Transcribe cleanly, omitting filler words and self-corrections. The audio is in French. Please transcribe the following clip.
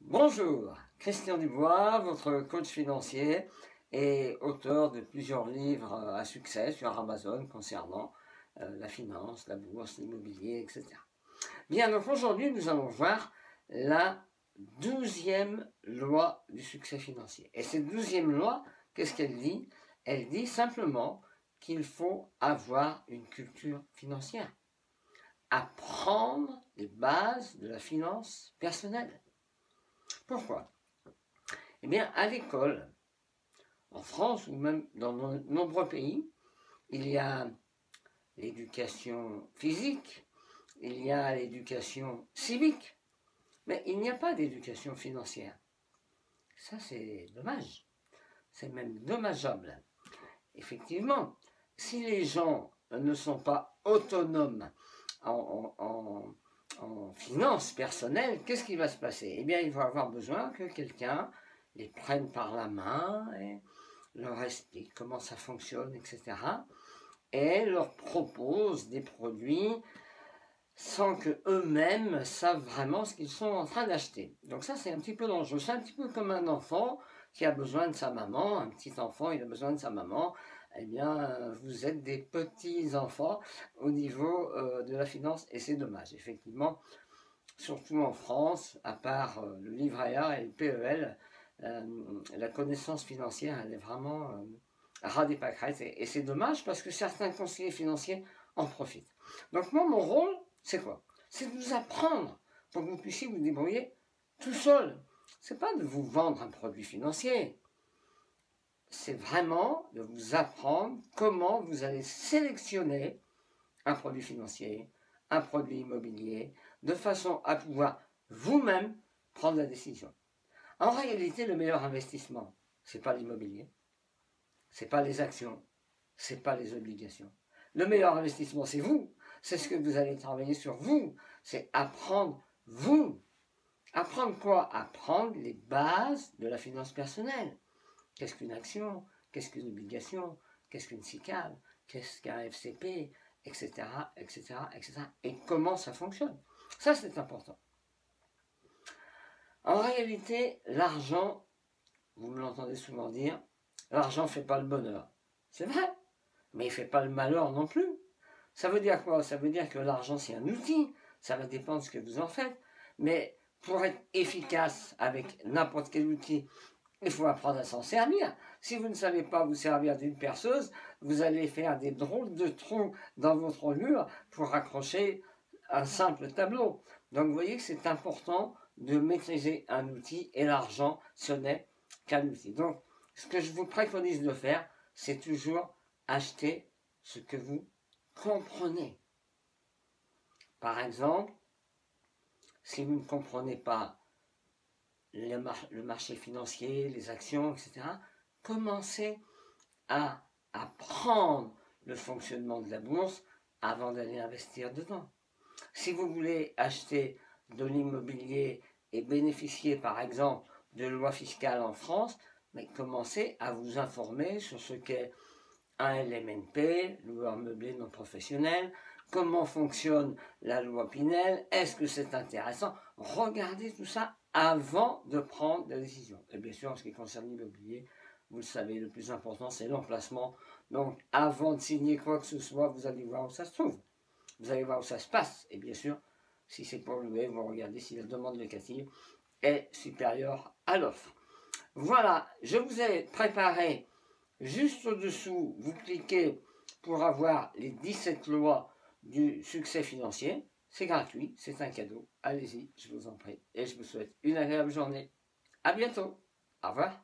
Bonjour, Christian Dubois, votre coach financier et auteur de plusieurs livres à succès sur Amazon concernant la finance, la bourse, l'immobilier, etc. Bien, donc aujourd'hui nous allons voir la 12e loi du succès financier. Et cette 12e loi, qu'est-ce qu'elle dit? Elle dit simplement qu'il faut avoir une culture financière, apprendre les bases de la finance personnelle. Pourquoi? Eh bien, à l'école, en France ou même dans de nombreux pays, il y a l'éducation physique, il y a l'éducation civique, mais il n'y a pas d'éducation financière. Ça, c'est dommage. C'est même dommageable. Effectivement, si les gens ne sont pas autonomes en finances personnelles, qu'est-ce qui va se passer? Eh bien, ils vont avoir besoin que quelqu'un les prenne par la main et leur explique comment ça fonctionne, etc. Et leur propose des produits sans qu'eux-mêmes savent vraiment ce qu'ils sont en train d'acheter. Donc ça, c'est un petit peu dangereux. C'est un petit peu comme un enfant qui a besoin de sa maman. Un petit enfant, il a besoin de sa maman. Eh bien, vous êtes des petits enfants au niveau de la finance et c'est dommage. Effectivement, surtout en France, à part le livret A et le PEL, la connaissance financière, elle est vraiment ras des pâquerettes. Et c'est dommage parce que certains conseillers financiers en profitent. Donc moi, mon rôle, c'est quoi? C'est de vous apprendre pour que vous puissiez vous débrouiller tout seul. C'est pas de vous vendre un produit financier. C'est vraiment de vous apprendre comment vous allez sélectionner un produit financier, un produit immobilier, de façon à pouvoir vous-même prendre la décision. En réalité, le meilleur investissement, c'est pas l'immobilier, c'est pas les actions, c'est pas les obligations. Le meilleur investissement, c'est vous. C'est ce que vous allez travailler sur vous. C'est apprendre vous. Apprendre quoi? Apprendre les bases de la finance personnelle. Qu'est-ce qu'une action? Qu'est-ce qu'une obligation? Qu'est-ce qu'une SICAV? Qu'est-ce qu'un FCP? Etc., etc., etc. Et comment ça fonctionne. Ça, c'est important. En réalité, l'argent, vous me l'entendez souvent dire, l'argent ne fait pas le bonheur. C'est vrai, mais il ne fait pas le malheur non plus. Ça veut dire quoi? Ça veut dire que l'argent, c'est un outil. Ça va dépendre de ce que vous en faites. Mais pour être efficace avec n'importe quel outil, il faut apprendre à s'en servir. Si vous ne savez pas vous servir d'une perceuse, vous allez faire des drôles de trous dans votre mur pour accrocher un simple tableau. Donc vous voyez que c'est important de maîtriser un outil et l'argent, ce n'est qu'un outil. Donc ce que je vous préconise de faire, c'est toujours acheter ce que vous comprenez. Par exemple, si vous ne comprenez pas le marché financier, les actions, etc., commencez à apprendre le fonctionnement de la bourse avant d'aller investir dedans. Si vous voulez acheter de l'immobilier et bénéficier par exemple de lois fiscales en France, mais commencez à vous informer sur ce qu'est un LMNP, loi meublé non professionnel, comment fonctionne la loi Pinel, est-ce que c'est intéressant? Regardez tout ça avant de prendre la décision. Et bien sûr, en ce qui concerne l'immobilier, vous le savez, le plus important, c'est l'emplacement. Donc, avant de signer quoi que ce soit, vous allez voir où ça se trouve. Vous allez voir où ça se passe. Et bien sûr, si c'est pour louer, vous regardez si la demande locative est supérieure à l'offre. Voilà, je vous ai préparé juste au-dessous, vous cliquez pour avoir les 17 lois du succès financier. C'est gratuit, c'est un cadeau. Allez-y, je vous en prie. Et je vous souhaite une agréable journée. À bientôt. Au revoir.